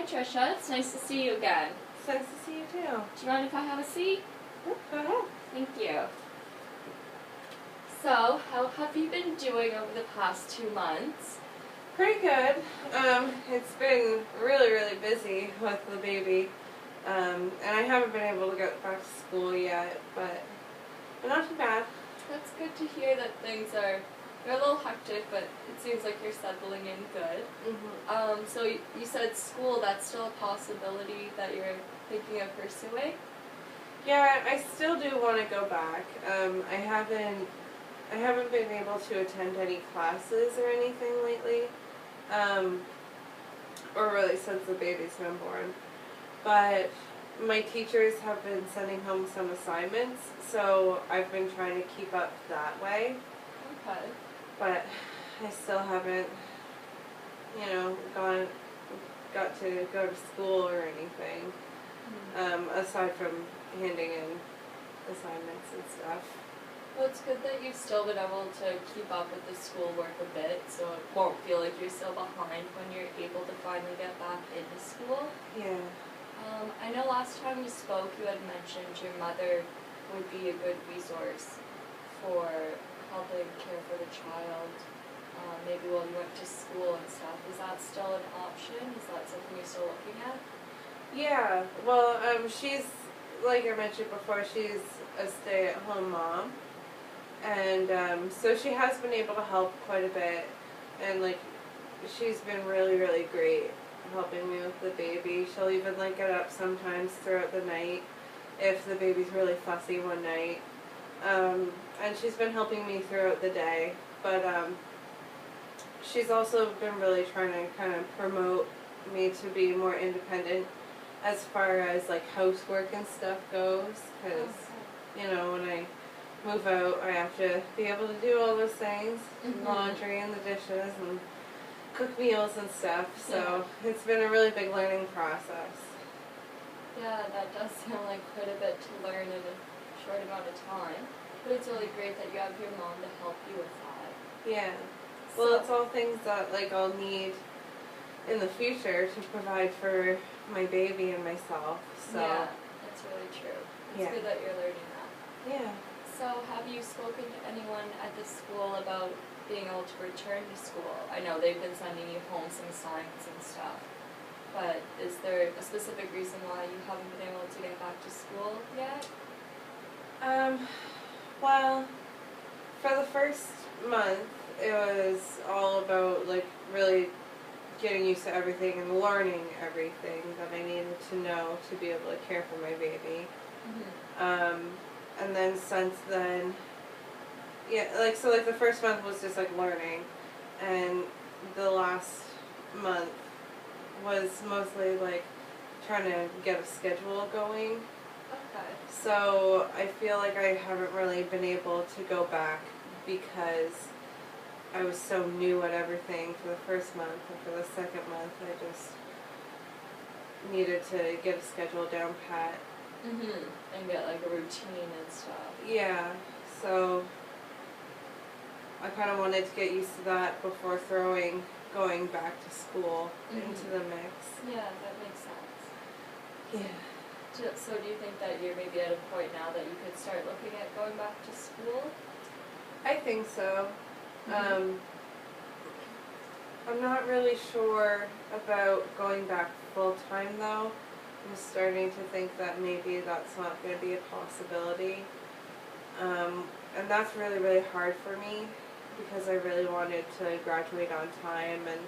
Hi Trisha, it's nice to see you again. It's nice to see you too. Do you mind if I have a seat? Go ahead. Thank you. So, how have you been doing over the past 2 months? Pretty good. It's been really busy with the baby. And I haven't been able to get back to school yet, but not too bad. That's good to hear that they're a little hectic, but it seems like you're settling in good. Mm-hmm. So you said school, that's still a possibility that you're thinking of pursuing? Yeah, I still do want to go back. I haven't been able to attend any classes or anything lately, or really since the baby's been born. But my teachers have been sending home some assignments, so I've been trying to keep up that way. Okay. But I still haven't, got to go to school or anything, aside from handing in assignments and stuff. Well, it's good that you've still been able to keep up with the schoolwork a bit, so it won't feel like you're still behind when you're able to finally get back into school. Yeah. I know last time we spoke you had mentioned your mother would be a good resource for helping care for the child, maybe while you went to school and stuff. Is that still an option? Is that something you're still looking at? Yeah, well, she's, like I mentioned before, she's a stay-at-home mom, and so she has been able to help quite a bit, and she's been really great helping me with the baby. She'll even get up sometimes throughout the night if the baby's really fussy one night, and she's been helping me throughout the day, but she's also been really trying to kind of promote me to be more independent as far as housework and stuff goes, because when I move out I have to be able to do all those things, laundry and the dishes and cook meals and stuff, so it's been a really big learning process. Yeah, that does sound like quite a bit to learn in a short amount of time, but it's really great that you have your mom to help you with that. Yeah. Well, it's all things that I'll need in the future to provide for my baby and myself. So yeah, that's really true. It's good that you're learning that. Yeah. So have you spoken to anyone at the school about being able to return to school? I know they've been sending you home some signs and stuff, but is there a specific reason why you haven't been able to get back to school yet? Well, for the first month, it was all about really getting used to everything and learning everything that I needed to know to be able to care for my baby. And then since then, the first month was just learning, and the last month was mostly trying to get a schedule going. Okay. So I feel like I haven't really been able to go back because I was so new at everything for the first month, and for the second month I just needed to get a schedule down pat. And get a routine and stuff. Yeah, so I kind of wanted to get used to that before going back to school into the mix. Yeah, that makes sense. Yeah. So do you think that you're maybe at a point now that you could start looking at going back to school? I think so. I'm not really sure about going back full time though. I'm starting to think that maybe that's not going to be a possibility. And that's really hard for me because I really wanted to graduate on time and,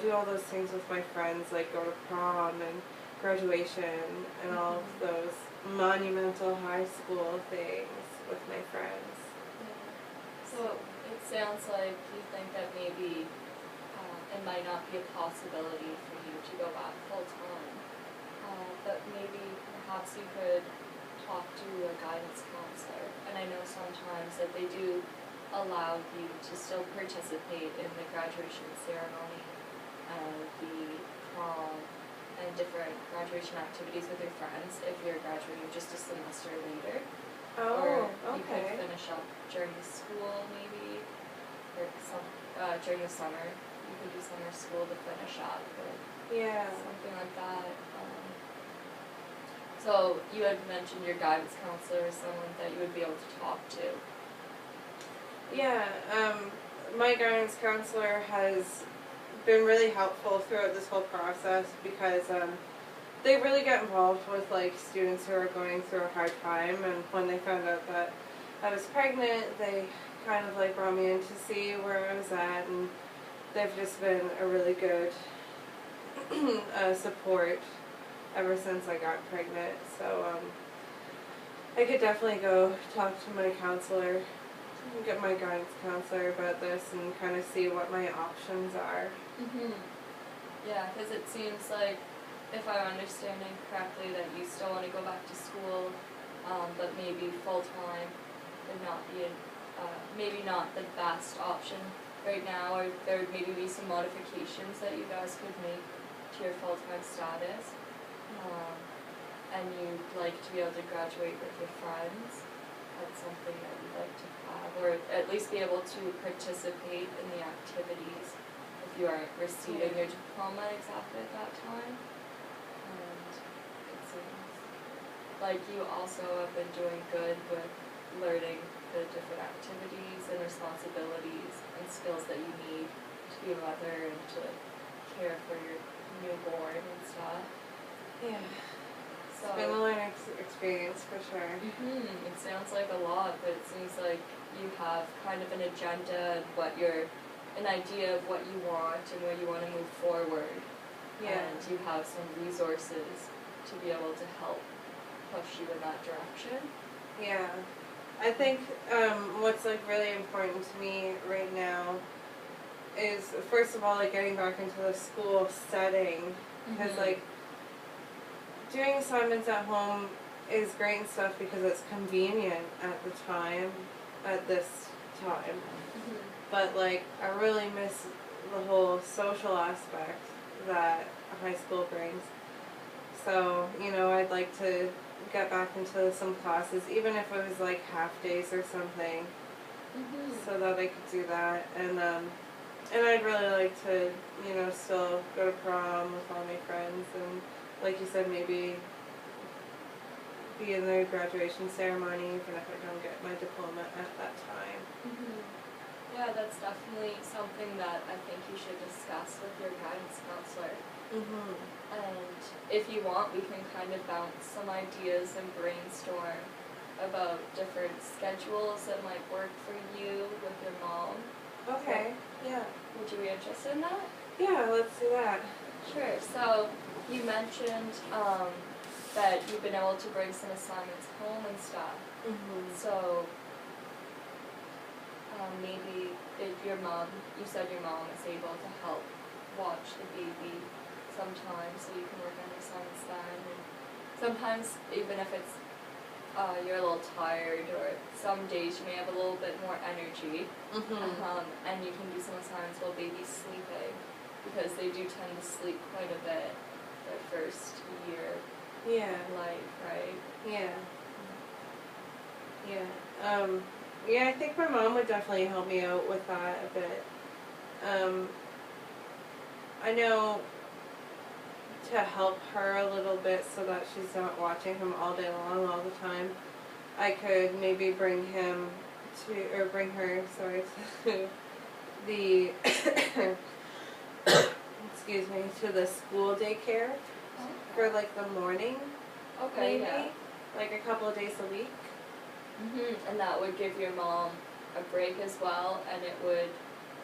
do all those things with my friends, go to prom and graduation and all of those monumental high school things with my friends. So it sounds like you think that maybe it might not be a possibility for you to go back full time. But maybe perhaps you could talk to a guidance counselor. And I know sometimes that they do allow you to still participate in the graduation ceremony and the prom and different graduation activities with your friends if you're graduating just a semester later. Or you could finish up during the school maybe, or during the summer. You could do summer school to finish up. Or something like So you had mentioned your guidance counselor is someone that you would be able to talk to. Yeah, my guidance counselor has been really helpful throughout this whole process because they really get involved with like students who are going through a hard time, and when they found out that I was pregnant, they kind of like brought me in to see where I was at, and they've just been a really good support ever since I got pregnant. So I could definitely go talk to my counselor, get my guidance counselor about this, and kind of see what my options are. Yeah, because it seems like, if I'm understanding correctly, that you still want to go back to school, but maybe full-time would not be, maybe not the best option right now, or there would maybe be some modifications that you guys could make to your full-time status, and you'd like to be able to graduate with your friends. That's something that you'd like to have, or at least be able to participate in the activities if you aren't receiving your diploma exactly at that time. And it seems like you also have been doing good with learning the different activities and responsibilities and skills that you need to be a mother and to care for your newborn and stuff. Yeah. So It's been a learning experience for sure. It sounds like a lot, but it seems like you have kind of an agenda and an idea of what you want and where you want to move forward. Yeah. And you have some resources to be able to help push you in that direction. Yeah. I think what's like really important to me right now is, first of all, like getting back into the school setting, because like doing assignments at home is great and stuff because it's convenient at this time. But like I really miss the whole social aspect that high school brings. So, I'd like to get back into some classes, even if it was like half days or something, so that I could do that. And I'd really like to, still go to prom with all my friends, and like you said, maybe be in the graduation ceremony, even if I don't get my diploma at that time. Yeah, that's definitely something that I think you should discuss with your guidance counselor. And if you want, we can kind of bounce some ideas and brainstorm about different schedules that might work for you with your mom. Okay, yeah. Would you be interested in that? Yeah, let's do that. Sure. So you mentioned that you've been able to bring some assignments home and stuff. So maybe if you said your mom is able to help watch the baby sometimes, so you can work on your assignments then. And sometimes, even if it's you're a little tired, or some days you may have a little bit more energy, and you can do some assignments while baby's sleeping, because they do tend to sleep quite a bit their first year of life, right? Yeah. Yeah, I think my mom would definitely help me out with that a bit. I know to help her a little bit so that she's not watching him all day long all the time, I could maybe bring her, to the, excuse me, to the school daycare for like the morning, Okay, maybe, yeah. like a couple of days a week. And that would give your mom a break as well, and it would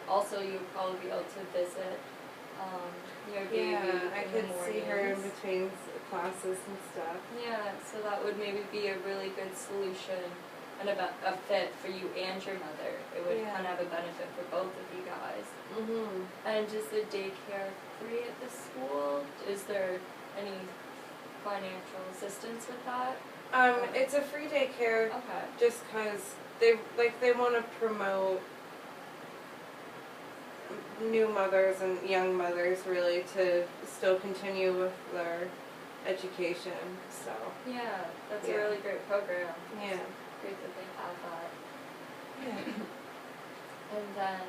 also, you would probably be able to visit your baby I in could the see her in mornings. between classes and stuff. Yeah, so that would maybe be a really good solution and a fit for you and your mother. It would kind of have a benefit for both of you guys. And is the daycare free at the school? Is there any financial assistance with that? It's a free daycare. Okay. Just because they want to promote new mothers and young mothers really to still continue with their education. So Yeah, that's a really great program. yeah. Great that they have that. Yeah. And then,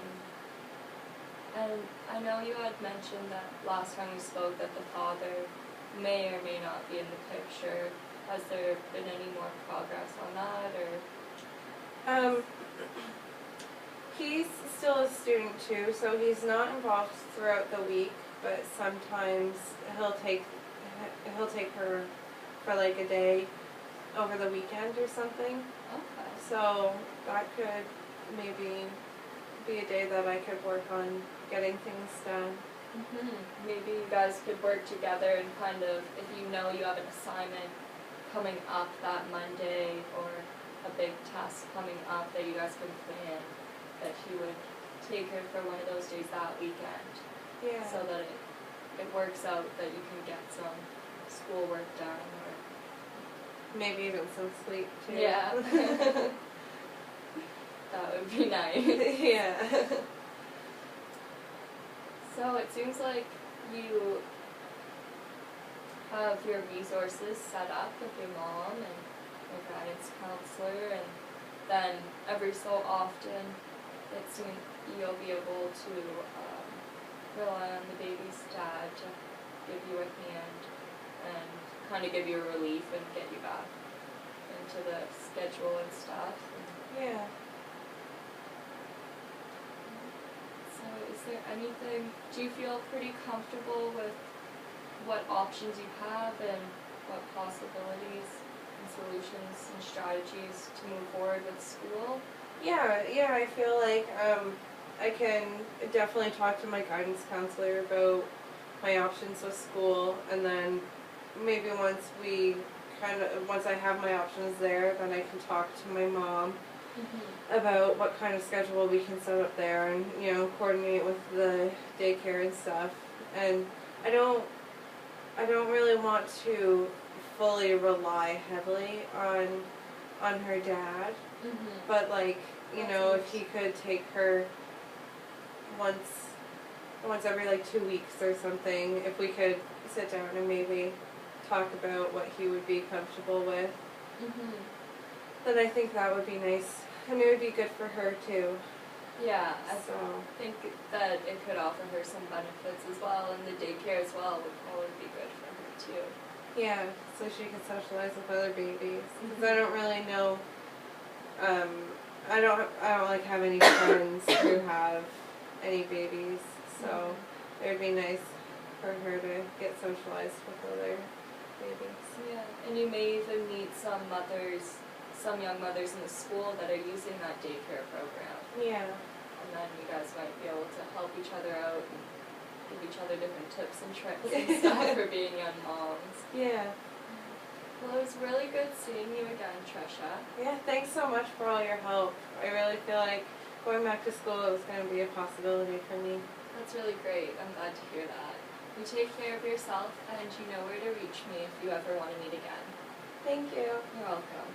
and I know you had mentioned that last time we spoke that the father may or may not be in the picture. has there been any more progress on that, or? He's still a student too, so he's not involved throughout the week, but sometimes he'll take her for like a day over the weekend or something. Okay. So that could maybe be a day that I could work on getting things done. Maybe you guys could work together and kind of, if you know you have an assignment coming up that Monday or a big task coming up that you guys can plan, that he would take her for one of those days that weekend. Yeah. So that it works out that you can get some schoolwork done, or Maybe even some sleep too. yeah. That would be nice. Yeah. So it seems like you have your resources set up with your mom and your guidance counselor, and then every so often it seems you'll be able to rely on the baby's dad to give you a hand and kind of give you a relief and get you back into the schedule and stuff. Yeah. So is there anything, do you feel pretty comfortable with what options you have and what possibilities and solutions and strategies to move forward with school? Yeah, I feel like I can definitely talk to my guidance counselor about my options with school, and then maybe once I have my options there, then I can talk to my mom about what kind of schedule we can set up there, and coordinate with the daycare and stuff. And I don't really want to fully rely heavily on her dad, but like if he could take her once every like 2 weeks or something, if we could sit down and maybe talk about what he would be comfortable with, then I think that would be nice, and it would be good for her too. Yeah, I So think that it could offer her some benefits as well, and the daycare as well would probably be good for her too. yeah, so she can socialize with other babies. Because I don't really know. I don't like have any friends who have any babies, so it would be nice for her to get socialized with other babies. Yeah, and you may even meet some young mothers in the school that are using that daycare program. Yeah. And then you guys might be able to help each other out and give each other different tips and tricks and stuff for being young moms. Yeah. Well, it was really good seeing you again, Trisha. Yeah, thanks so much for all your help. I really feel like going back to school is going to be a possibility for me. That's really great. I'm glad to hear that. You take care of yourself, and you know where to reach me if you ever want to meet again. Thank you. You're welcome.